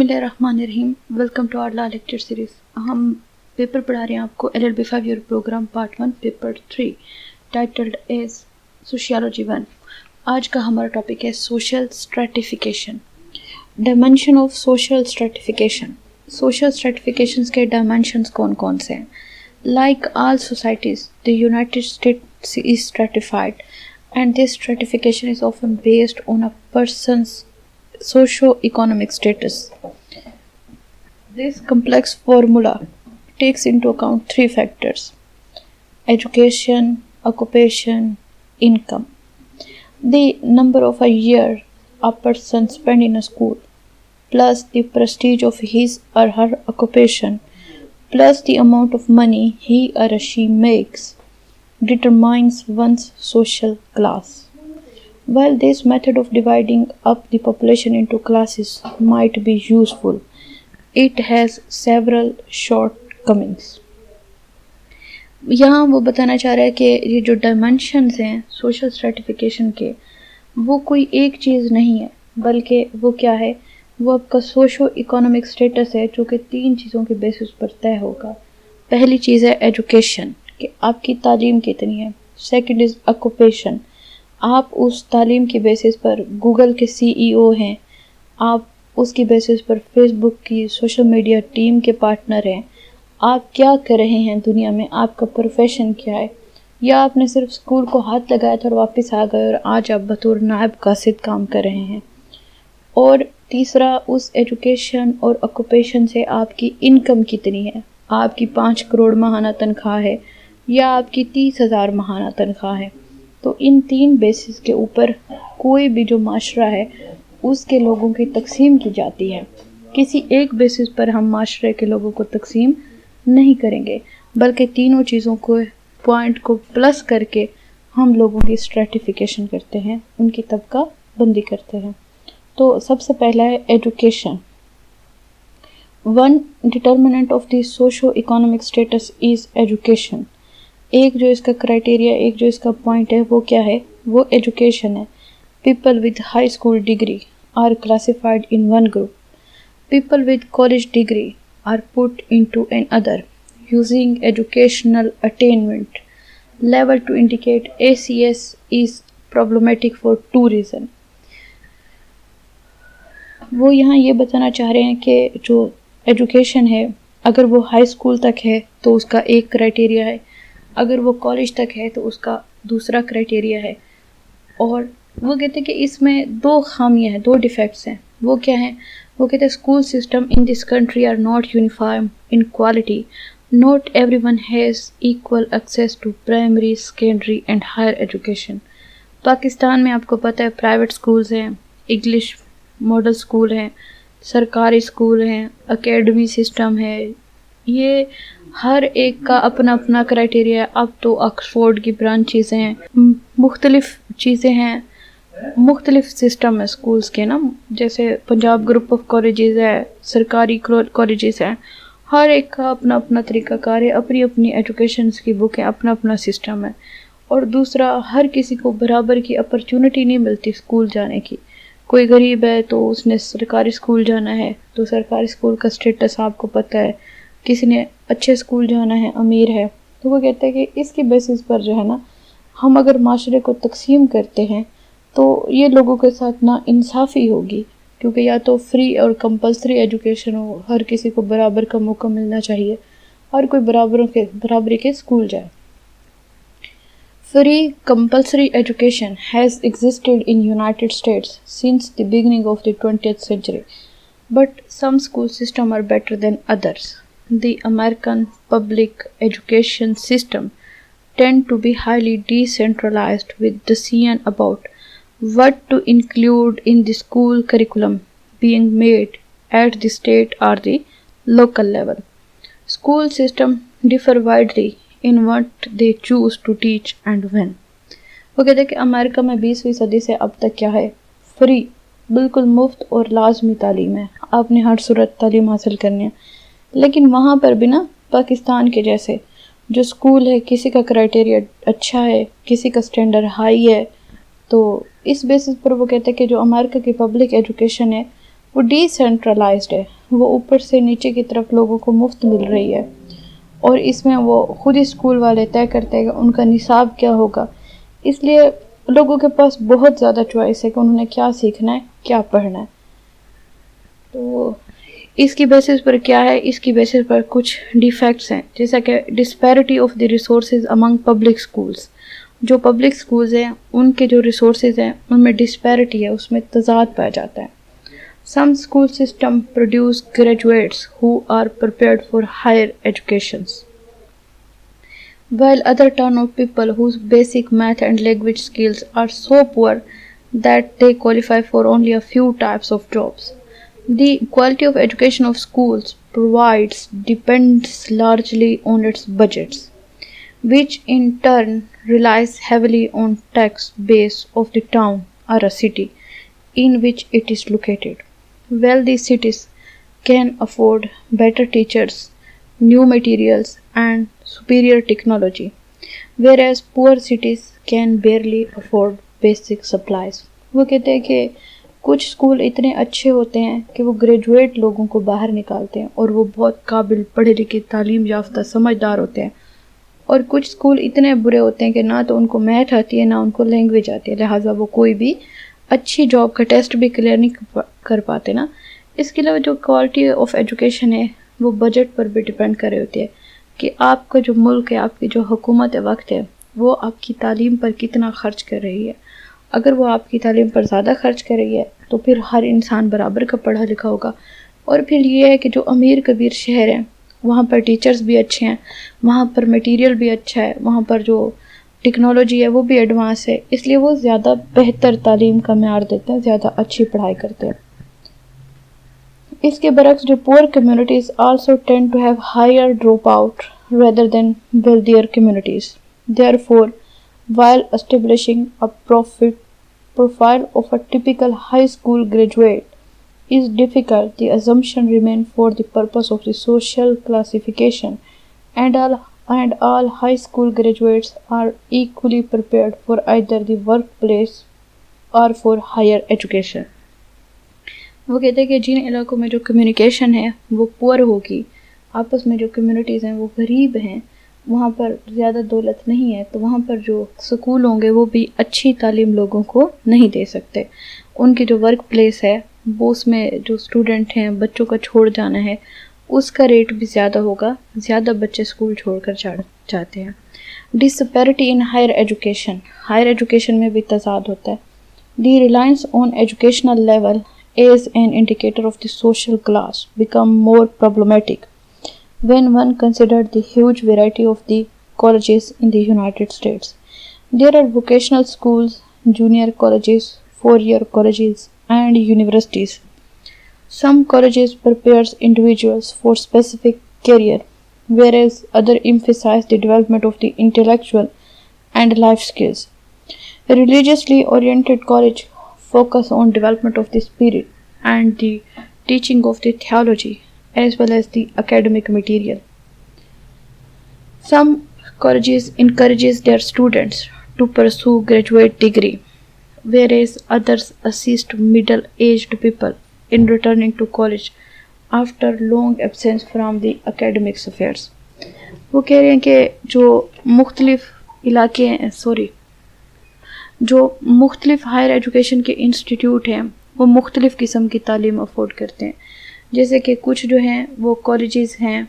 بسم اللہ الرحمن الرحیم. Welcome to our law lecture series. ہم پیپر پڑھا رہے ہیں آپ کو LLB 5 year program part 1 paper 3 titled as sociology 1. آج کا ہمارا ٹاپک ہے social stratification. Dimension of social stratification. Social stratifications کے ڈائمینشنس کون کون سے ہیں؟ Like all societies the United States is stratified and this stratification is often based on a person's socio-economic status. This complex formula takes into account three factors: education, occupation, income. The number of a year a person spends in a school, plus the prestige of his or her occupation, plus the amount of money he or she makes, determines one's social class. While this method of dividing up the population into classes might be useful, it has several shortcomings. یہاں وہ بتانا چاہ رہا ہے کہ یہ جو dimensions ہیں سوشل اسٹریٹیفیکیشن کے، وہ کوئی ایک چیز نہیں ہے، بلکہ وہ کیا ہے؟ وہ آپ کا سوشو اکنامک اسٹیٹس ہے، جو کہ تین چیزوں کے بیسس پر طے ہوگا. پہلی چیز ہے ایجوکیشن، کہ آپ کی تعلیم کتنی ہے. سیکنڈ از آکوپیشن، آپ اس تعلیم کی بیسس پر گوگل کے CEO ہیں، آپ اس کی بیسس پر فیس بک کی سوشل میڈیا ٹیم کے پارٹنر ہیں. آپ کیا کر رہے ہیں دنیا میں، آپ کا پروفیشن کیا ہے، یا آپ نے صرف اسکول کو ہاتھ لگایا تھا اور واپس آ گئے اور آج آپ بطور نائب قاصد کام کر رہے ہیں. اور تیسرا، اس ایجوکیشن اور آکوپیشن سے آپ کی انکم کتنی ہے، آپ کی 5 کروڑ ماہانہ تنخواہ ہے یا آپ کی 30,000 ماہانہ تنخواہ ہے. تو ان تین بیسس کے اوپر کوئی بھی جو معاشرہ ہے اس کے لوگوں کی تقسیم کی جاتی ہے. کسی ایک بیسس پر ہم معاشرے کے لوگوں کو تقسیم نہیں کریں گے، بلکہ تینوں چیزوں کو پوائنٹ کو پلس کر کے ہم لوگوں کی اسٹریٹیفیکیشن کرتے ہیں، ان کی طبقہ بندی کرتے ہیں. تو سب سے پہلا ہے education. One determinant of the socio economic status is education. ایک جو اس کا کرائٹیریا، ایک جو اس کا پوائنٹ ہے وہ کیا ہے؟ وہ ایجوکیشن ہے. People with high school degree are classified in one group. People with college degree are put into another using educational attainment level to indicate ACS is problematic for 2 reasons. وہ یہاں یہ بتانا چاہ رہے ہیں کہ جو ایجوکیشن ہے، اگر وہ ہائی اسکول تک ہے تو اس کا ایک کرائٹیریا ہے، اگر وہ کالج تک ہے تو اس کا دوسرا کرائٹیریا ہے. اور وہ کہتے ہیں کہ اس میں 2 خامیاں ہیں، 2 ڈیفیکٹس ہیں. وہ کیا ہیں؟ وہ کہتے ہیں school system in this country are not uniform in quality. Not everyone has equal access to primary, secondary and higher education. Pakistan میں آپ کو پتہ ہے پرائیویٹ سکولز ہیں، انگلش ماڈل سکول ہیں، سرکاری سکول ہیں، اکیڈمی سسٹم ہے. یہ ہر ایک کا اپنا اپنا کرائٹیریا. اب تو آکسفورڈ کی برانچیز ہیں، مختلف چیزیں ہیں، مختلف سسٹم ہے سکولز کے نا. جیسے پنجاب گروپ آف کالجز ہے، سرکاری کالجز ہیں. ہر ایک کا اپنا اپنا طریقہ کار ہے، اپنی اپنی ایجوکیشنز کی بک ہے، اپنا اپنا سسٹم ہے. اور دوسرا، ہر کسی کو برابر کی اپرچونٹی نہیں ملتی اسکول جانے کی. کوئی غریب ہے تو اس نے سرکاری اسکول جانا ہے تو سرکاری اسکول کا اسٹیٹس آپ کو پتہ ہے. کسی نے اچھے اسکول جانا ہے، امیر ہے. تو وہ کہتے ہیں کہ اس کی بیسس پر جو ہے نا، ہم اگر معاشرے کو تقسیم کرتے ہیں تو یہ لوگوں کے ساتھ نا انصافی ہوگی، کیونکہ یا تو فری اور کمپلسری ایجوکیشن ہو، ہر کسی کو برابر کا موقع ملنا چاہیے، ہر کوئی برابری کے اسکول جائے. Free compulsory education has existed in United States since the beginning of the 20th century, but some school systems are better than others. The American public education system tend to be highly decentralized, with decisions about what to include in the school curriculum being made at the state or the local level. School systems differ widely in what they choose to teach and when. وہ کہتے ہیں کہ امریکہ میں 20ویں صدی سے اب تک کیا ہے؟ فری، بالکل مفت اور لازمی تعلیم ہے. آپ نے ہر صورت تعلیم حاصل کرنی ہے. لیکن وہاں پر بھی نا پاکستان کے جیسے جو اسکول ہے، کسی کا کرائٹیریا اچھا ہے، کسی کا سٹینڈرڈ ہائی ہے. تو اس بیسس پر وہ کہتے ہیں کہ جو امریکہ کی پبلک ایجوکیشن ہے وہ ڈی سینٹرلائزڈ ہے، وہ اوپر سے نیچے کی طرف لوگوں کو مفت مل رہی ہے، اور اس میں وہ خود ہی اسکول والے طے کرتے ہیں کہ ان کا نصاب کیا ہوگا. اس لیے لوگوں کے پاس بہت زیادہ چوائس ہے کہ انہوں نے کیا سیکھنا ہے، کیا پڑھنا ہے. تو اس کی بیسس پر کیا ہے، اس کی بیسس پر کچھ ڈیفیکٹس ہیں، جیسا کہ disparity of the resources Umang public schools. جو پبلک اسکولز ہیں ان کے جو ریسورسز ہیں ان میں ڈسپیرٹی ہے، اس میں تضاد پایا جاتا ہے. Some school system produce graduates who are prepared for higher educations, while other turn out people whose basic math and language skills are so poor that they qualify for only a few types of jobs. The quality of education of schools provides depends largely on its budgets, which in turn relies heavily on tax base of the town or a city in which it is located. Wealthy cities can afford better teachers, new materials, and superior technology, whereas poor cities can barely afford basic supplies. وہ کہتے ہیں کہ کچھ school اتنے اچھے ہوتے ہیں کہ وہ گریجویٹ لوگوں کو باہر نکالتے ہیں اور وہ بہت قابل، پڑھے لکھے، تعلیم یافتہ، سمجھدار ہوتے ہیں، اور کچھ اسکول اتنے برے ہوتے ہیں کہ نہ تو ان کو میتھ آتی ہے نہ ان کو لینگویج آتی ہے، لہٰذا وہ کوئی بھی اچھی جاب کا ٹیسٹ بھی کلیئر نہیں کر پاتے نا. اس کے علاوہ جو کوالٹی آف ایجوکیشن ہے وہ بجٹ پر بھی ڈپینڈ کر رہی ہوتی ہے کہ آپ کا جو ملک ہے، آپ کی جو حکومت وقت ہے، وہ آپ کی تعلیم پر کتنا خرچ کر رہی ہے. اگر وہ آپ کی تعلیم پر زیادہ خرچ کر رہی ہے تو پھر ہر انسان برابر کا پڑھا لکھا ہوگا. اور پھر یہ ہے کہ جو امیر کبیر شہر ہیں وہاں پر ٹیچرز بھی اچھے ہیں، وہاں پر میٹیریل بھی اچھا ہے، وہاں پر جو ٹیکنالوجی ہے وہ بھی ایڈوانس ہے، اس لیے وہ زیادہ بہتر تعلیم کا معیار دیتے ہیں، زیادہ اچھی پڑھائی کرتے ہیں. اس کے برعکس جو poor communities also tend to have higher drop out rather than wealthier communities. Therefore, while establishing a profile of a typical high school graduate is difficult, the assumption remains for the purpose of the social classification, and all high school graduates are equally prepared for either the workplace or for higher education. وہ کہتے ہیں کہ جن علاقوں میں جو communication ہے وہ پور ہوگی، آپس میں جو کمیونٹیز ہیں وہ غریب ہیں، وہاں پر زیادہ دولت نہیں ہے، تو وہاں پر جو سکول ہوں گے وہ بھی اچھی تعلیم لوگوں کو نہیں دے سکتے. ان کی جو ورک پلیس ہے وہ اس میں جو اسٹوڈنٹ ہیں، بچوں کا چھوڑ جانا ہے، اس کا ریٹ بھی زیادہ ہوگا، زیادہ بچے اسکول چھوڑ کر جاتے ہیں. Disparity in higher education, higher education میں بھی تضاد ہوتا ہے. The reliance on educational level as an indicator of the social class become more problematic when one considered the huge variety of the colleges in the United States. There are vocational schools, junior colleges, four-year colleges, and universities. Some colleges prepares individuals for specific career, whereas others emphasize the development of the intellectual and life skills. A religiously oriented college focus on development of the spirit and the teaching of the theology as well as the academic material. Some colleges encourages their students to pursue graduate degree, whereas others assist middle-aged people in returning to college after long absence from the academic affairs. وہ کہہ رہے ہیں کہ جو مختلف علاقے ہیں جو مختلف ہائر ایجوکیشن کے انسٹیٹیوٹ ہیں وہ مختلف قسم کی تعلیم افورڈ کرتے ہیں. جیسے کہ کچھ جو ہیں وہ کالجز ہیں،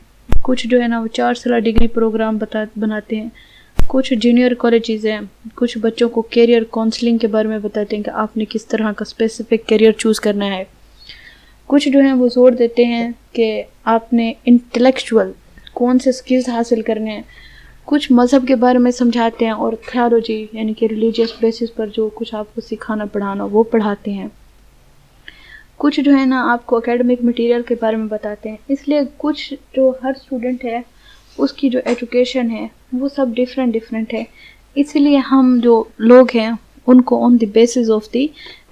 کچھ جو ہے نا وہ 4 سالہ ڈگری پروگرام بناتے ہیں، کچھ جونیئر کالجز ہیں، کچھ بچوں کو کیریئر کونسلنگ کے بارے میں بتاتے ہیں کہ آپ نے کس طرح کا اسپیسیفک کیریئر چوز کرنا ہے. کچھ جو ہیں وہ زور دیتے ہیں کہ آپ نے انٹلیکچوئل کون سے سکلز حاصل کرنے ہیں. کچھ مذہب کے بارے میں سمجھاتے ہیں اور تھیالوجی یعنی کہ ریلیجیس بیسس پر جو کچھ آپ کو سکھانا پڑھانا وہ پڑھاتے ہیں. کچھ جو ہے نا آپ کو اکیڈمک مٹیریل کے بارے میں بتاتے ہیں. اس لیے کچھ جو ہر اسٹوڈنٹ ہے اس کی جو ایجوکیشن ہے وہ سب ڈفرینٹ ہے. اسی لیے ہم جو لوگ ہیں ان کو on the basis of the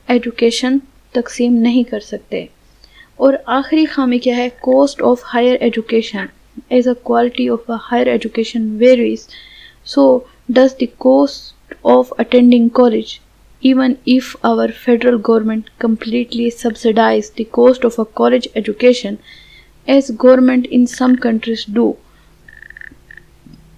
education تقسیم نہیں کر سکتے. اور آخری خامی کیا ہے؟ Cost of higher education. As a quality of a higher education varies, so does the cost of attending college. even if our federal government completely subsidize the cost of a college education, as government in some countries do.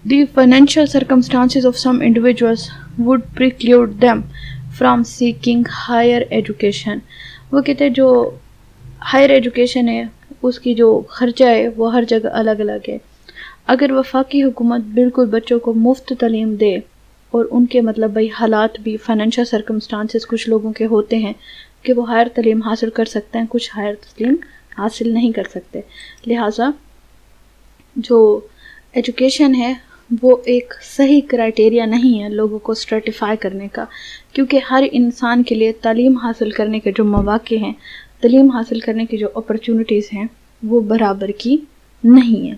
The financial circumstances of some individuals would preclude them from seeking higher education. وہ کہتے ہیں جو higher education ہے اس کی جو خرچہ ہے وہ ہر جگہ الگ الگ ہے. اگر وفاقی حکومت بالکل بچوں کو مفت تعلیم دے اور ان کے مطلب بھائی حالات بھی فائنینشیل سرکمسٹانسز کچھ لوگوں کے ہوتے ہیں کہ وہ ہائر تعلیم حاصل کر سکتے ہیں, کچھ ہائر تعلیم حاصل نہیں کر سکتے, لہٰذا جو ایجوکیشن ہے وہ ایک صحیح کرائٹیریا نہیں ہے لوگوں کو اسٹریٹیفائی کرنے کا, کیونکہ ہر انسان کے لیے تعلیم حاصل کرنے کے جو مواقع ہیں, تعلیم حاصل کرنے کی جو اپرچونٹیز ہیں وہ برابر کی نہیں ہیں.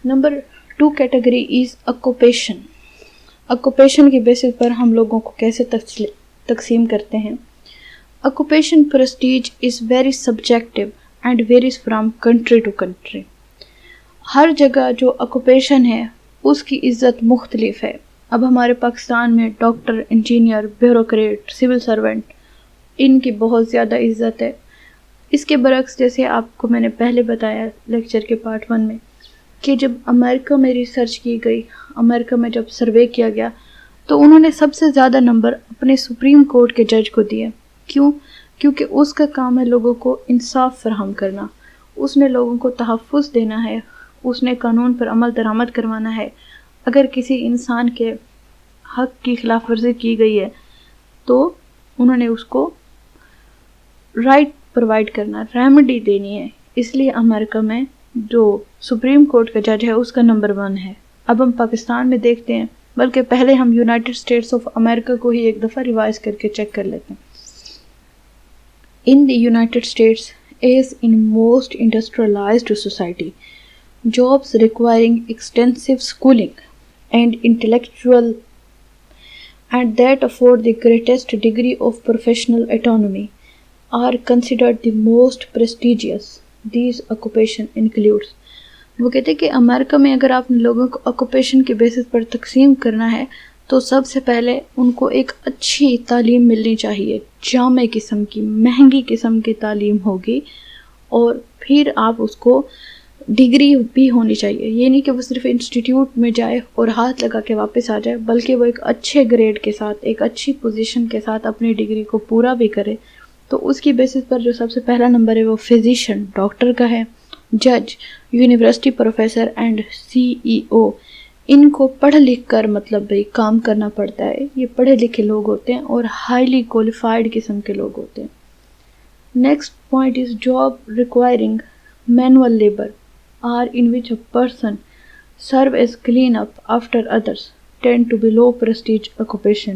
Number 2 category is occupation. Occupation کی بیسس پر ہم لوگوں کو کیسے تقسیم کرتے ہیں. Occupation prestige is very subjective and varies from country to country. ہر جگہ جو آکوپیشن ہے اس کی عزت مختلف ہے. اب ہمارے پاکستان میں doctor, engineer, bureaucrat, civil servant, ان کی بہت زیادہ عزت ہے. اس کے برعکس جیسے آپ کو میں نے پہلے بتایا لیکچر کے پارٹ 1 میں کہ جب امریکہ میں ریسرچ کی گئی, امریکہ میں جب سروے کیا گیا تو انہوں نے سب سے زیادہ نمبر اپنے سپریم کورٹ کے جج کو دیے. کیوں؟ کیونکہ اس کا کام ہے لوگوں کو انصاف فراہم کرنا, اس نے لوگوں کو تحفظ دینا ہے, اس نے قانون پر عمل درآمد کروانا ہے. اگر کسی انسان کے حق کی خلاف ورزی کی گئی ہے تو انہوں نے اس کو رائٹ پرووائڈ کرنا, ریمیڈی دینی ہے. اس لیے امریکہ میں جو سپریم کورٹ کا جج ہے اس کا نمبر 1 ہے. اب ہم پاکستان میں دیکھتے ہیں, بلکہ پہلے ہم یونائٹڈ اسٹیٹس آف امریکہ کو ہی ایک دفعہ ریوائز کر کے چیک کر لیتے ہیں. In the United States as in most industrialised society, jobs requiring extensive schooling and intellectual and that afford the greatest degree of professional autonomy are considered the most prestigious. These occupation includes. وہ کہتے ہیں کہ امریکہ میں اگر آپ نے لوگوں کو آکوپیشن کے بیسس پر تقسیم کرنا ہے تو سب سے پہلے ان کو ایک اچھی تعلیم ملنی چاہیے, جامع قسم کی, مہنگی قسم کی تعلیم ہوگی, اور پھر آپ اس کو ڈگری بھی ہونی چاہیے. یہ نہیں کہ وہ صرف انسٹیٹیوٹ میں جائے اور ہاتھ لگا کے واپس آ جائے, بلکہ وہ ایک اچھے گریڈ کے ساتھ, ایک اچھی پوزیشن کے ساتھ اپنی ڈگری کو پورا بھی کرے. تو اس کی بیسس پر جو سب سے پہلا نمبر ہے وہ فزیشین, ڈاکٹر کا ہے, جج, یونیورسٹی پروفیسر اینڈ CEO. ان کو پڑھ لکھ کر مطلب بھائی کام کرنا پڑتا ہے. یہ پڑھے لکھے لوگ ہوتے ہیں اور ہائیلی کوالیفائڈ قسم کے لوگ ہوتے ہیں. Next point is job requiring manual labour are in which a person serve as clean up after others tend to be low prestige occupation.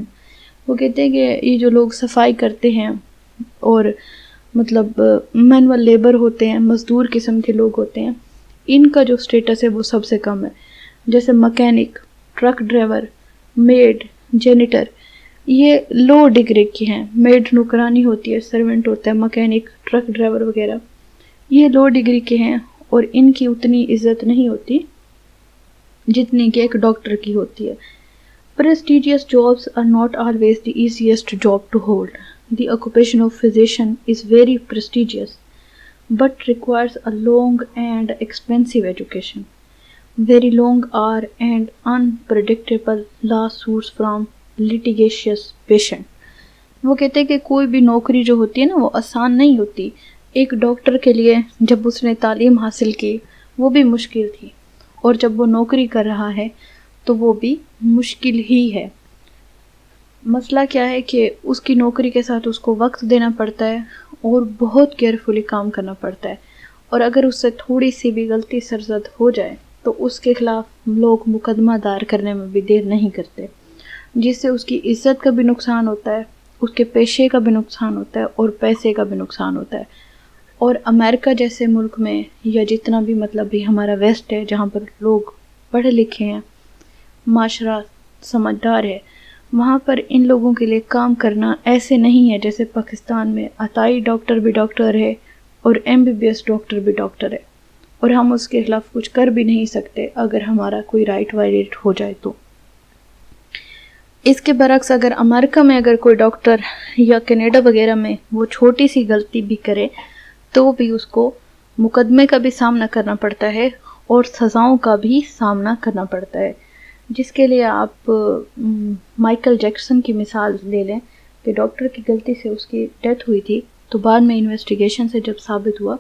وہ کہتے ہیں کہ یہ جو لوگ صفائی کرتے ہیں اور مطلب مینول لیبر ہوتے ہیں, مزدور قسم کے لوگ ہوتے ہیں, ان کا جو سٹیٹس ہے وہ سب سے کم ہے. جیسے mechanic, truck driver, maid, janitor, یہ لو ڈگری کی ہیں. میڈ نوکرانی ہوتی ہے, سرونٹ ہوتا ہے, مکینک, ٹرک ڈرائیور وغیرہ یہ لو ڈگری کے ہیں, اور ان کی اتنی عزت نہیں ہوتی جتنی کہ ایک ڈاکٹر کی ہوتی ہے. Prestigious jobs are not always the easiest job to hold. The occupation of physician is very prestigious, but requires a long and expensive education. Very long hour and unpredictable lawsuits from litigious patient. وہ کہتے ہیں کہ کوئی بھی نوکری جو ہوتی ہے نا وہ آسان نہیں ہوتی. ایک ڈاکٹر کے لیے جب اس نے تعلیم حاصل کی وہ بھی مشکل تھی, اور جب وہ نوکری کر رہا ہے تو وہ بھی مشکل ہی ہے. مسئلہ کیا ہے کہ اس کی نوکری کے ساتھ اس کو وقت دینا پڑتا ہے اور بہت کیئرفلی کام کرنا پڑتا ہے, اور اگر اس سے تھوڑی سی بھی غلطی سرزد ہو جائے تو اس کے خلاف لوگ مقدمہ دائر کرنے میں بھی دیر نہیں کرتے, جس سے اس کی عزت کا بھی نقصان ہوتا ہے, اس کے پیشے کا بھی نقصان ہوتا ہے, اور پیسے کا بھی نقصان ہوتا ہے. اور امریکہ جیسے ملک میں, یا جتنا بھی مطلب بھی ہمارا ویسٹ ہے جہاں پر لوگ پڑھے لکھے ہیں, معاشرہ سمجھدار ہے, وہاں پر ان لوگوں کے لیے کام کرنا ایسے نہیں ہے جیسے پاکستان میں عطائی ڈاکٹر بھی ڈاکٹر ہے اور MBBS ڈاکٹر بھی ڈاکٹر ہے, اور ہم اس کے خلاف کچھ کر بھی نہیں سکتے اگر ہمارا کوئی رائٹ وائلیٹ ہو جائے تو. اس کے برعکس اگر امریکہ میں اگر کوئی ڈاکٹر یا کینیڈا وغیرہ میں وہ چھوٹی سی غلطی بھی کرے تو بھی اس کو مقدمے کا بھی سامنا کرنا پڑتا ہے اور سزاؤں کا بھی سامنا کرنا پڑتا ہے، جس کے لیے آپ مائیکل جیکسن کی مثال لے لیں کہ ڈاکٹر کی غلطی سے اس کی ڈیتھ ہوئی تھی، تو بعد میں انویسٹیگیشن سے جب ثابت ہوا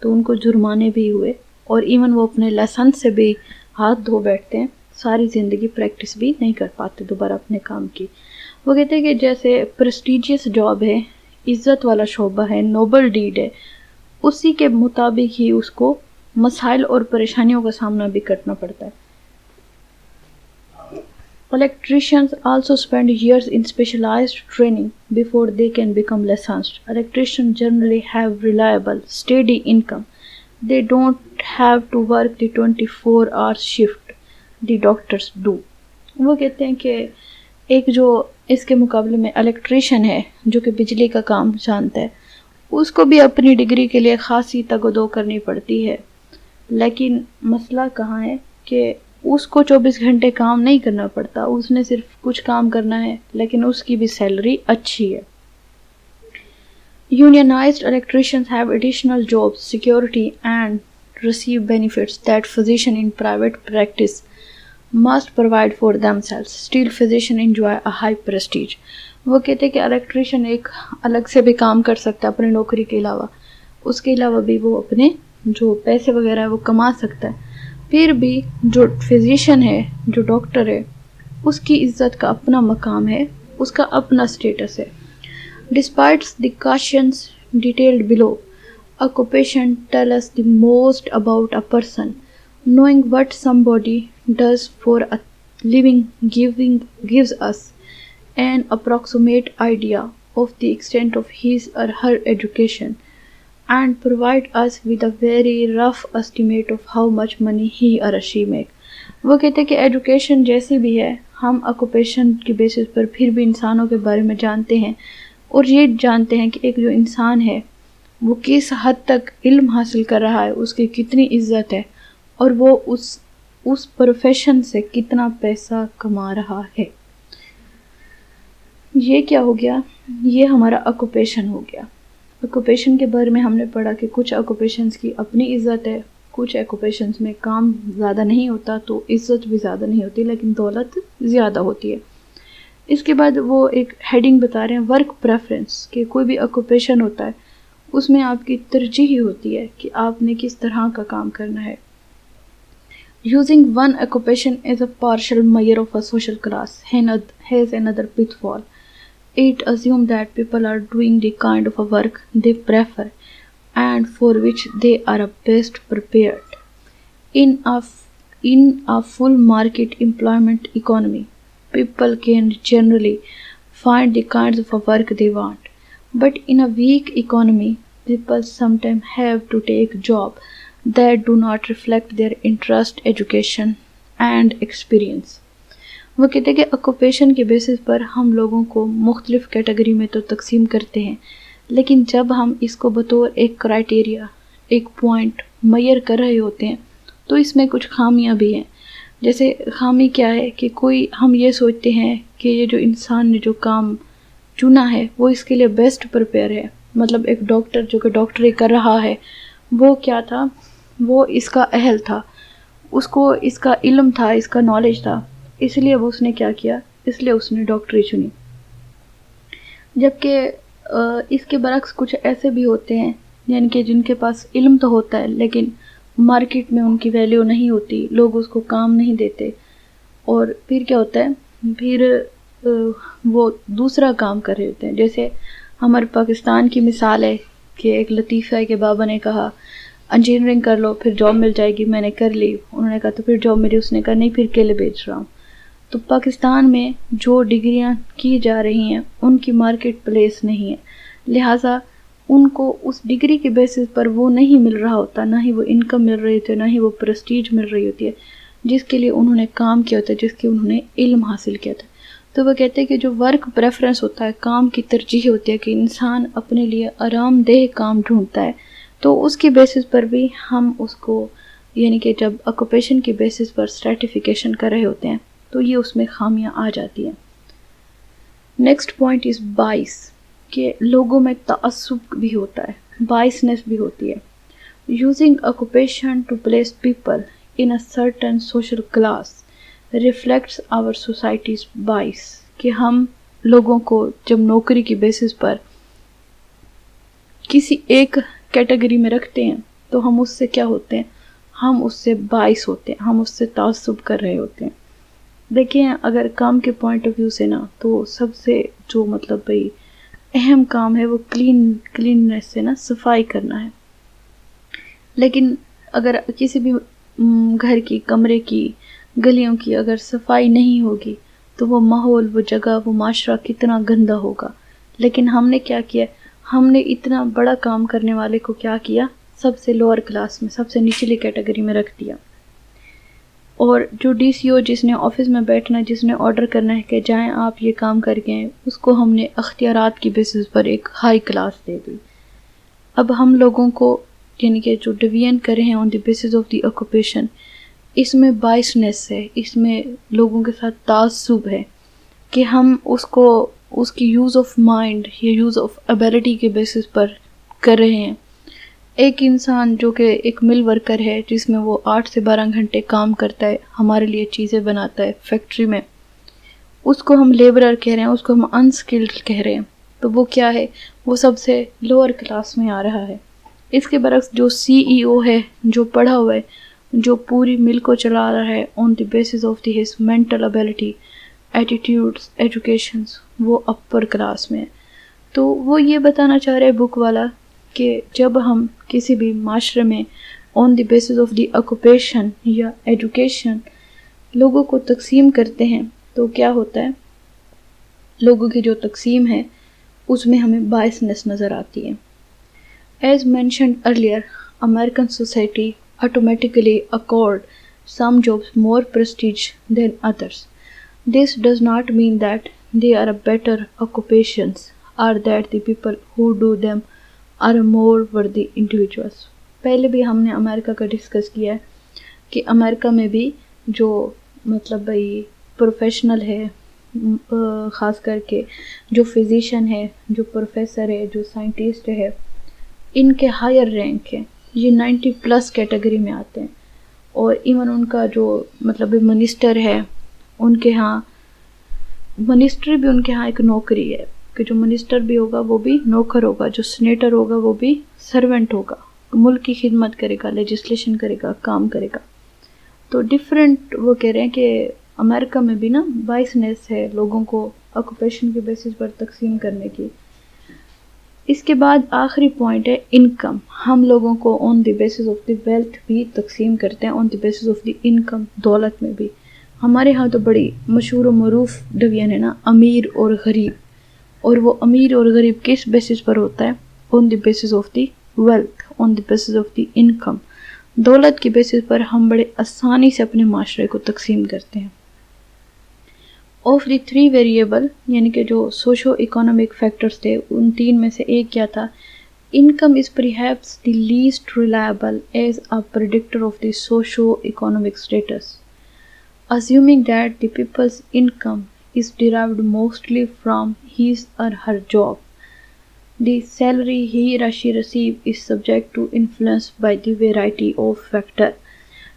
تو ان کو جرمانے بھی ہوئے اور ایون وہ اپنے لائسنس سے بھی ہاتھ دھو بیٹھتے ہیں، ساری زندگی پریکٹس بھی نہیں کر پاتے دوبارہ اپنے کام کی۔ وہ کہتے ہیں کہ جیسے پریسٹیجیس جاب ہے، عزت والا شعبہ ہے، نوبل ڈیڈ ہے، اسی کے مطابق ہی اس کو مسائل اور پریشانیوں کا سامنا بھی کرنا پڑتا ہے۔ Electricians also spend years in specialized training before they can become licensed. Electricians generally have reliable, steady income. They don't have to work the 24-hour shift the doctors do. وہ کہتے ہیں کہ ایک جو اس کے مقابلے میں الیکٹریشین ہے جو کہ بجلی کا کام جانتا ہے، اس کو بھی اپنی ڈگری کے لیے خاصی تگ و دو کرنی پڑتی ہے، لیکن مسئلہ کہاں ہے کہ اس کو 24 گھنٹے کام نہیں کرنا پڑتا، اس نے صرف کچھ کام کرنا ہے لیکن اس کی بھی سیلری اچھی ہے۔ Unionized electricians have additional jobs security and receive benefits that physicians in private practice must provide for themselves. Still, physicians enjoy a high prestige. وہ کہتے ہیں کہ الیکٹریشین ایک الگ سے بھی کام کر سکتا ہے اپنی نوکری کے علاوہ، اس کے علاوہ بھی وہ اپنے جو پیسے وغیرہ ہے وہ کما سکتا ہے، پھر بھی جو فزیشین ہے، جو ڈاکٹر ہے، اس کی عزت کا اپنا مقام ہے، اس کا اپنا سٹیٹس ہے۔ Despite the cautions detailed below, occupation tell us the most about a person. Knowing what somebody does for a living gives us an approximate idea of the extent of his or her education and provide us with a very rough estimate of how much money he or she make. وہ کہتے ہیں کہ education جیسی بھی ہے، ہم occupation کی basis پر پھر بھی انسانوں کے بارے میں جانتے ہیں اور یہ جانتے ہیں کہ ایک جو انسان ہے وہ کس حد تک علم حاصل کر رہا ہے، اس کی کتنی عزت ہے اور وہ اس پروفیشن سے کتنا پیسہ کما رہا ہے۔ یہ کیا ہو گیا؟ یہ ہمارا آکوپیشن ہو گیا۔ آکوپیشن کے بارے میں ہم نے پڑھا کہ کچھ آکوپیشنز کی اپنی عزت ہے، کچھ آکوپیشنز میں کام زیادہ نہیں ہوتا تو عزت بھی زیادہ نہیں ہوتی لیکن دولت زیادہ ہوتی ہے۔ اس کے بعد وہ ایک ہیڈنگ بتا رہے ہیں ورک پریفرنس، کہ کوئی بھی آکوپیشن ہوتا ہے اس میں آپ کی ترجیح ہوتی ہے کہ آپ نے کس طرح کا کام کرنا ہے۔ Using one occupation as a partial measure of a social class has another pitfall. It assumes that people are doing the kind of a work they prefer and for which they are best prepared. In a full market employment economy, people can generally find the kinds of work they want. But in a weak economy, people sometimes have to take jobs that do not reflect their interest, education, and experience. وہ کہتے ہیں کہ occupation کے basis پر ہم لوگوں کو مختلف کیٹیگری میں تو تقسیم کرتے ہیں، لیکن جب ہم اس کو بطور ایک کرائٹیریا، ایک پوائنٹ میئر کر رہے ہوتے ہیں تو اس میں کچھ خامیاں بھی ہیں۔ جیسے خامی کیا ہے کہ کوئی ہم یہ سوچتے ہیں کہ یہ جو انسان نے جو کام چنا ہے وہ اس کے لیے بیسٹ پریپیئر ہے، مطلب ایک ڈاکٹر جو کہ ڈاکٹری کر رہا ہے وہ کیا تھا، وہ اس کا اہل تھا، اس کو اس کا علم تھا، اس کا نالج تھا، اس لیے وہ اس نے کیا کیا، اس لیے اس نے ڈاکٹری چنی۔ جبکہ اس کے برعکس کچھ ایسے بھی ہوتے ہیں یعنی کہ جن کے پاس علم تو ہوتا ہے لیکن مارکیٹ میں ان کی ویلیو نہیں ہوتی، لوگ اس کو کام نہیں دیتے، اور پھر کیا ہوتا ہے، پھر وہ دوسرا کام کر رہے ہوتے ہیں۔ جیسے ہمارے پاکستان کی مثال ہے کہ ایک لطیفہ ہے کہ بابا نے کہا انجینئرنگ کر لو پھر جاب مل جائے گی، میں نے کر لی، انہوں نے کہا تو پھر جاب ملی، اس نے کہا نہیں پھر کیلے بیچ رہا ہوں۔ تو پاکستان میں جو ڈگریاں کی جا رہی ہیں ان کی مارکیٹ پلیس نہیں ہے، لہٰذا ان کو اس ڈگری کے بیسس پر وہ نہیں مل رہا ہوتا، نہ ہی وہ انکم مل رہی ہوتی ہے، نہ ہی وہ پریسٹیج مل رہی ہوتی ہے جس کے لیے انہوں نے کام کیا ہوتا ہے، جس کے انہوں نے علم حاصل کیا تھا۔ تو وہ کہتے ہیں کہ جو ورک پریفرنس ہوتا ہے، کام کی ترجیح ہوتی ہے کہ انسان اپنے لیے آرام دہ کام ڈھونڈتا ہے، تو اس کی بیسس پر بھی ہم اس کو یعنی کہ جب آکوپیشن کی بیسس پر سرٹیفیکیشن کر رہے ہوتے ہیں تو یہ اس میں خامیاں آ جاتی ہیں۔ نیکسٹ پوائنٹ از بائس، کہ لوگوں میں تعصب بھی ہوتا ہے، بائسنس بھی ہوتی ہے. Using occupation to place people in a certain social class reflects our society's bias، کہ ہم لوگوں کو جب نوکری کی بیسس پر کسی ایک کیٹیگری میں رکھتے ہیں تو ہم اس سے کیا ہوتے ہیں، ہم اس سے باعث ہوتے ہیں، ہم اس سے تعصب کر رہے ہوتے ہیں. دیکھیں اگر کام کے پوائنٹ آف ویو سے نا، تو سب سے جو مطلب بھئی اہم کام ہے وہ کلیننس سے نا صفائی کرنا ہے. لیکن اگر کسی بھی گھر کی، کمرے کی، گلیوں کی اگر صفائی نہیں ہوگی تو وہ ماحول، وہ جگہ، وہ معاشرہ کتنا گندا ہوگا. لیکن ہم نے کیا کیا، ہم نے اتنا بڑا کام کرنے والے کو کیا کیا، سب سے لوور کلاس میں، سب سے نچلی کیٹیگری میں رکھ دیا. اور جو ڈی سی او جس نے آفس میں بیٹھنا ہے، جس نے آرڈر کرنا ہے کہ جائیں آپ یہ کام کر کے ہیں، اس کو ہم نے اختیارات کی بیسس پر ایک ہائی کلاس دے دی. اب ہم لوگوں کو یعنی کہ جو ڈویژن کرے ہیں on the basis of the occupation, اس میں بائسنس ہے، اس میں لوگوں کے ساتھ تعصب ہے کہ ہم اس کو اس کی یوز آف مائنڈ یا یوز آف ایبیلٹی کے بیسس پر کر رہے ہیں. ایک انسان جو کہ ایک مل ورکر ہے جس میں وہ 8 سے 12 گھنٹے کام کرتا ہے، ہمارے لیے چیزیں بناتا ہے فیکٹری میں، اس کو ہم لیبرر کہہ رہے ہیں، اس کو ہم انسکلڈ کہہ رہے ہیں. تو وہ کیا ہے، وہ سب سے لوور کلاس میں آ رہا ہے. اس کے برعکس جو سی ای او ہے، جو پڑھا ہوا ہے، جو پوری مل کو چلا رہا ہے on the basis of the his mental ability, attitudes, educations, وہ اپر کلاس میں ہے. تو وہ یہ بتانا چاہ رہے بک والا کہ جب ہم کسی بھی معاشرے میں on the basis of the occupation یا ایجوکیشن لوگوں کو تقسیم کرتے ہیں تو کیا ہوتا ہے، لوگوں کی جو تقسیم ہے اس میں ہمیں بائسنس نظر آتی ہے. As mentioned earlier, American society automatically accord some jobs more prestige than others. This does not mean that they are better occupations or that the people who do them are more worthy individuals. پہلے بھی ہم نے امریکہ کا discuss کیا ہے کہ امریکہ میں بھی جو مطلب بھئی پروفیشنل ہے، خاص کر کے جو فزیشین ہے، جو پروفیسر ہے، جو سائنٹسٹ ہے، ان کے ہائر رینک ہیں، یہ 90+ کیٹیگری میں آتے ہیں. اور ایون ان کا جو مطلب منسٹر ہے، ان کے ہاں منسٹر بھی ان کے ہاں ایک نوکری ہے کہ جو منسٹر بھی ہوگا وہ بھی نوکر ہوگا، جو سینیٹر ہوگا وہ بھی سرونٹ ہوگا، ملک کی خدمت کرے گا، لیجسلیشن کرے گا، کام کرے گا. تو ڈیفرنٹ وہ کہہ رہے ہیں کہ امریکہ میں بھی نا بائسنس ہے لوگوں کو آکوپیشن کے بیسس پر تقسیم کرنے کی. اس کے بعد آخری پوائنٹ ہے انکم. ہم لوگوں کو on the basis of the wealth بھی تقسیم کرتے ہیں، on the basis of the income, دولت میں بھی. ہمارے ہاں تو بڑی مشہور و معروف ڈویژن ہے نا، امیر اور غریب. اور وہ امیر اور غریب کس بیسس پر ہوتا ہے، on the basis of the wealth, on the basis of the income. دولت کی بیسس پر ہم بڑے آسانی سے اپنے معاشرے کو تقسیم کرتے ہیں. آف دی 3 ویریبل یعنی کہ جو سوشو اکنامک فیکٹرز تھے، ان 3 میں سے ایک کیا تھا، income is perhaps the least reliable as a predictor of the socio economic status. Assuming that the people's income is derived mostly from his or her job, the salary he or she receives is subject to influence by the variety of factors.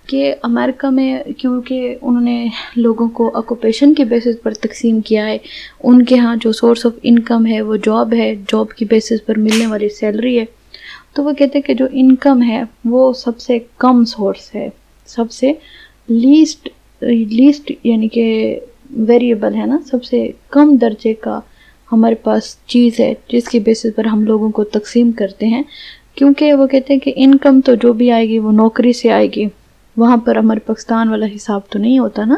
کہ امریکہ میں کیونکہ انہوں نے لوگوں کو occupation کے basis پر تقسیم کیا ہے، ان کے ہاں جو سورس آف انکم ہے وہ جاب ہے، جاب کی بیسس پر ملنے والی سیلری ہے. تو وہ کہتے ہیں کہ جو انکم ہے وہ سب سے کم سورس ہے، سب سے لیسٹ یعنی کہ ویریبل ہے نا، سب سے کم درجے کا ہمارے پاس چیز ہے جس کی بیسس پر ہم لوگوں کو تقسیم کرتے ہیں. کیونکہ وہ کہتے ہیں کہ انکم تو جو بھی آئے گی وہ نوکری سے آئے گی، وہاں پر ہمارے پاکستان والا حساب تو نہیں ہوتا نا.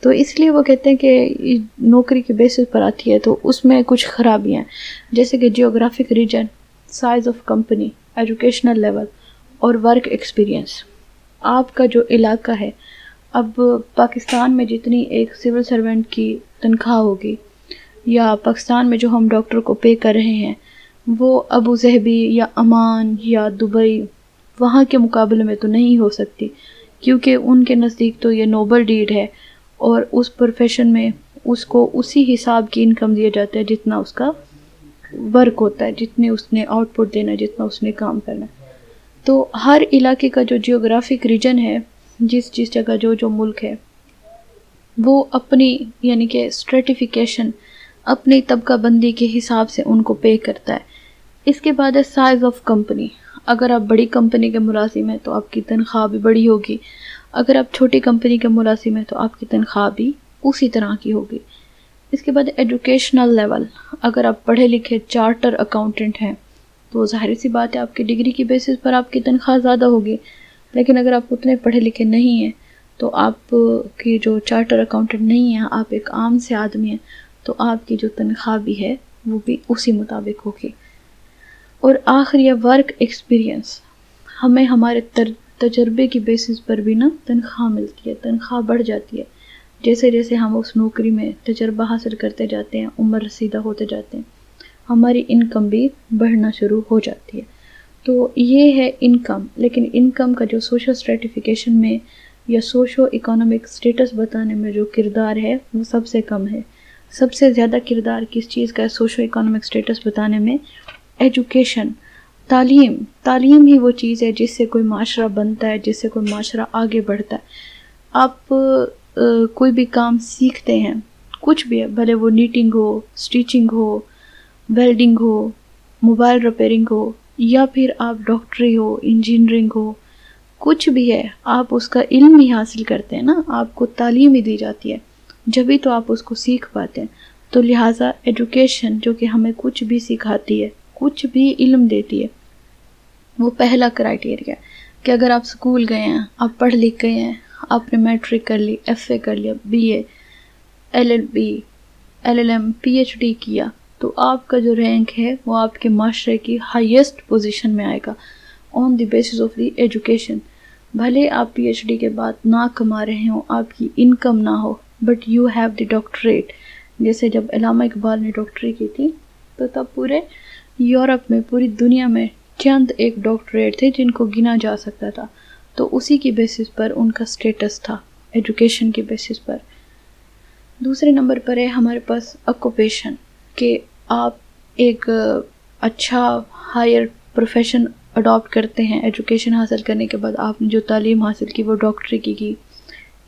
تو اس لیے وہ کہتے ہیں کہ نوکری کے بیسس پر آتی ہے تو اس میں کچھ خرابیاں ہیں، جیسے کہ geographic region, size of company, educational level اور ورک ایکسپیرینس. آپ کا جو علاقہ ہے، اب پاکستان میں جتنی ایک سول سرونٹ کی تنخواہ ہوگی یا پاکستان میں جو ہم ڈاکٹر کو پے کر رہے ہیں وہ ابو ظہبی یا عمان یا دبئی وہاں کے مقابلے میں تو نہیں ہو سکتی، کیونکہ ان کے نزدیک تو یہ نوبل ڈیڈ ہے اور اس پروفیشن میں اس کو اسی حساب کی انکم دیا جاتا ہے جتنا اس کا ورک ہوتا ہے، جتنے اس نے آؤٹ پٹ دینا ہے، جتنا اس نے کام کرنا ہے۔ تو ہر علاقے کا جو جیوگرافک ریجن ہے، جس جگہ جو ملک ہے، وہ اپنی یعنی کہ اسٹریٹیفیکیشن اپنی طبقہ بندی کے حساب سے ان کو پے کرتا ہے۔ اس کے بعد ہے سائز آف کمپنی۔ اگر آپ بڑی کمپنی کے ملازم ہیں تو آپ کی تنخواہ بھی بڑی ہوگی، اگر آپ چھوٹی کمپنی کے ملازم ہیں تو آپ کی تنخواہ بھی اسی طرح کی ہوگی۔ اس کے بعد ایجوکیشنل لیول۔ اگر آپ پڑھے لکھے چارٹر اکاؤنٹنٹ ہیں تو ظاہر سی بات ہے آپ کی ڈگری کی بیسس پر آپ کی تنخواہ زیادہ ہوگی، لیکن اگر آپ اتنے پڑھے لکھے نہیں ہیں تو آپ کی جو چارٹر اکاؤنٹنٹ نہیں ہیں، آپ ایک عام سے آدمی ہیں، تو آپ کی جو تنخواہ بھی ہے وہ بھی اسی مطابق ہوگی۔ اور آخری ہے ورک ایکسپیرینس۔ ہمیں ہمارے تجربے کی بیسس پر بھی نا تنخواہ ملتی ہے، تنخواہ بڑھ جاتی ہے جیسے جیسے ہم اس نوکری میں تجربہ حاصل کرتے جاتے ہیں، عمر رسیدہ ہوتے جاتے ہیں، ہماری انکم بھی بڑھنا شروع ہو جاتی ہے۔ تو یہ ہے انکم۔ لیکن انکم کا جو سوشل اسٹریٹیفیکیشن میں یا سوشو اکنامک سٹیٹس بتانے میں جو کردار ہے وہ سب سے کم ہے۔ سب سے زیادہ کردار کس چیز کا ہے سوشو اکنامک سٹیٹس بتانے میں؟ ایجوکیشن، تعلیم۔ تعلیم ہی وہ چیز ہے جس سے کوئی معاشرہ بنتا ہے، جس سے کوئی معاشرہ آگے بڑھتا ہے۔ آپ کوئی بھی کام سیکھتے ہیں، کچھ بھی ہے، بھلے وہ نیٹنگ ہو، سٹیچنگ ہو، ویلڈنگ ہو، موبائل ریپیرنگ ہو، یا پھر آپ ڈاکٹری ہو، انجینئرنگ ہو، کچھ بھی ہے، آپ اس کا علم ہی حاصل کرتے ہیں نا، آپ کو تعلیم ہی دی جاتی ہے، جبھی تو آپ اس کو سیکھ پاتے ہیں۔ تو لہٰذا ایجوکیشن جو کہ ہمیں کچھ بھی سکھاتی ہے، کچھ بھی علم دیتی ہے، وہ پہلا کرائٹیریا ہے کہ اگر آپ اسکول گئے ہیں، آپ پڑھ لکھ گئے ہیں، آپ نے میٹرک کر لی، ایف اے کر لیا، B A, L L B, L L M, P H D کیا، تو آپ کا جو رینک ہے وہ آپ کے معاشرے کی ہائیسٹ پوزیشن میں آئے گا on the basis of the education. بھلے آپ پی ایچ ڈی کے بعد نہ کما رہے ہوں، آپ کی انکم نہ ہو، but you have the doctorate. جیسے جب علامہ اقبال نے ڈاکٹری کی تھی تو تب پورے یورپ میں، پوری دنیا میں چند ایک ڈاکٹریٹ تھے جن کو گنا جا سکتا تھا، تو اسی کی بیسس پر ان کا سٹیٹس تھا، ایجوکیشن کی بیسس پر۔ دوسرے نمبر پر ہے ہمارے پاس آکوپیشن، کہ آپ ایک اچھا ہائر پروفیشن اڈاپٹ کرتے ہیں ایجوکیشن حاصل کرنے کے بعد۔ آپ نے جو تعلیم حاصل کی وہ ڈاکٹری کی،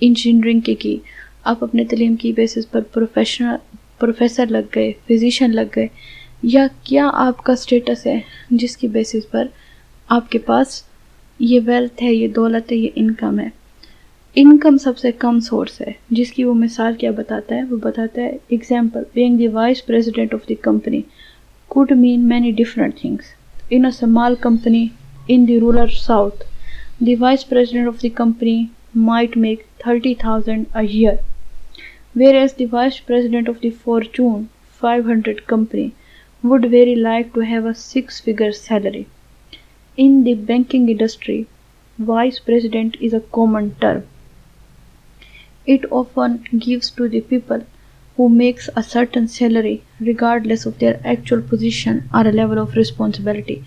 انجینئرنگ کی، آپ اپنے تعلیم کی بیسس پر پروفیسر لگ گئے، فزیشین لگ گئے، یا کیا آپ کا سٹیٹس ہے جس کی بیسس پر آپ کے پاس یہ ویلتھ ہے، یہ دولت ہے، یہ انکم ہے۔ انکم سب سے کم سورس ہے، جس کی وہ مثال کیا بتاتا ہے؟ وہ بتاتا ہے example, being the vice president of the company could mean many different things. In a small company in the rural south, the vice president of the company might make 30,000 a year, whereas the vice president of the Fortune 500 company would very like to have a 6-figure salary. In the banking industry, vice president is a common term. It often gives to the people who makes a certain salary regardless of their actual position or a level of responsibility.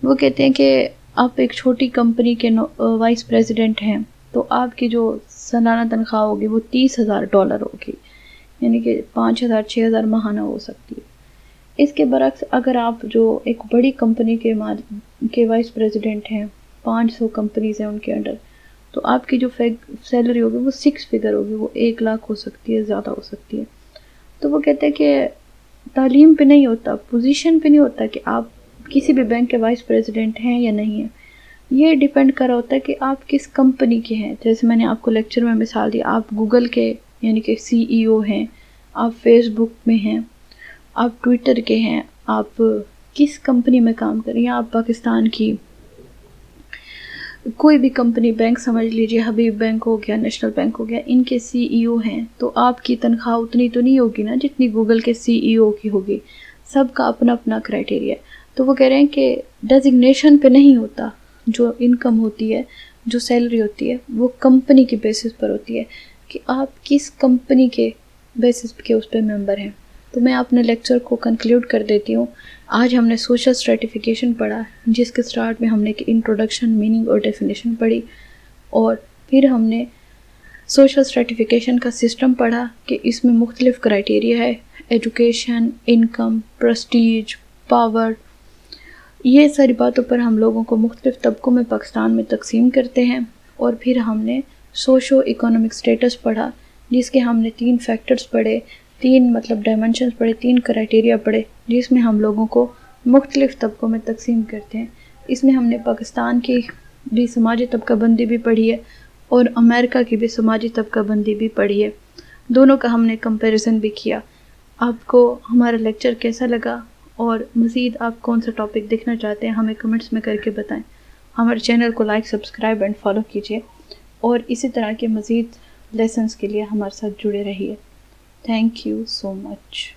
وہ کہتے ہیں کہ آپ ایک چھوٹی company کے vice president ہیں تو آپ کی جو سالانہ تنخواہ ہوگی وہ $30,000 ہوگی، یعنی کہ 5,000 6,000 ماہانہ ہو سکتی ہے۔ اس کے برعکس اگر آپ جو ایک بڑی کمپنی کے وائس پریزیڈنٹ ہیں، 500 کمپنیز ہیں ان کے انڈر، تو آپ کی جو سیلری ہوگی وہ 6 فگر ہوگی، وہ 1 لاکھ ہو سکتی ہے، زیادہ ہو سکتی ہے۔ تو وہ کہتے ہیں کہ تعلیم پہ نہیں ہوتا، پوزیشن پہ نہیں ہوتا کہ آپ کسی بھی بینک کے وائس پریزیڈنٹ ہیں یا نہیں ہیں، یہ ڈیپینڈ کر رہا ہوتا ہے کہ آپ کس کمپنی کے ہیں۔ جیسے میں نے آپ کو لیکچر میں مثال دی، آپ گوگل کے یعنی کہ CEO ہیں، آپ فیس بک میں ہیں، آپ ٹویٹر کے ہیں، آپ کس کمپنی میں کام کریں، یا آپ پاکستان کی کوئی بھی کمپنی، بینک سمجھ لیجئے، حبیب بینک ہو گیا، نیشنل بینک ہو گیا، ان کے CEO ہیں، تو آپ کی تنخواہ اتنی تو نہیں ہوگی نا جتنی گوگل کے CEO کی ہوگی۔ سب کا اپنا اپنا کرائٹیریا ہے۔ تو وہ کہہ رہے ہیں کہ ڈیزگنیشن پہ نہیں ہوتا، جو انکم ہوتی ہے، جو سیلری ہوتی ہے، وہ کمپنی کی بیسس پر ہوتی ہے کہ آپ کس کمپنی کے بیسس کے اس پہ ممبر ہیں۔ تو میں اپنے لیکچر کو کنکلیوڈ کر دیتی ہوں۔ آج ہم نے سوشل اسٹریٹیفیکیشن پڑھا، جس کے سٹارٹ میں ہم نے انٹروڈکشن، میننگ اور ڈیفینیشن پڑھی، اور پھر ہم نے سوشل اسٹریٹیفیکیشن کا سسٹم پڑھا کہ اس میں مختلف کرائٹیریا ہے، ایجوکیشن، انکم، پرسٹیج، پاور. یہ ساری باتوں پر ہم لوگوں کو مختلف طبقوں میں پاکستان میں تقسیم کرتے ہیں. اور پھر ہم نے سوشو اکنامک سٹیٹس پڑھا، جس کے ہم نے 3 فیکٹرز پڑھے، 3 ڈائمنشنز پڑھے، 3 کرائٹیریا پڑھے، جس میں ہم لوگوں کو مختلف طبقوں میں تقسیم کرتے ہیں. اس میں ہم نے پاکستان کی بھی سماجی طبقہ بندی بھی پڑھی ہے اور امریکہ کی بھی سماجی طبقہ بندی بھی پڑھی ہے. دونوں کا ہم نے کمپیریزن بھی کیا. آپ کو ہمارا لیکچر کیسا لگا اور مزید آپ کون سا ٹاپک دیکھنا چاہتے ہیں ہمیں کمنٹس میں کر کے بتائیں. ہمارے چینل کو لائک، سبسکرائب اینڈ فالو کیجیے اور اسی طرح کے مزید لیسنز کے لیے ہمارے ساتھ جڑے رہیے. Thank you so much.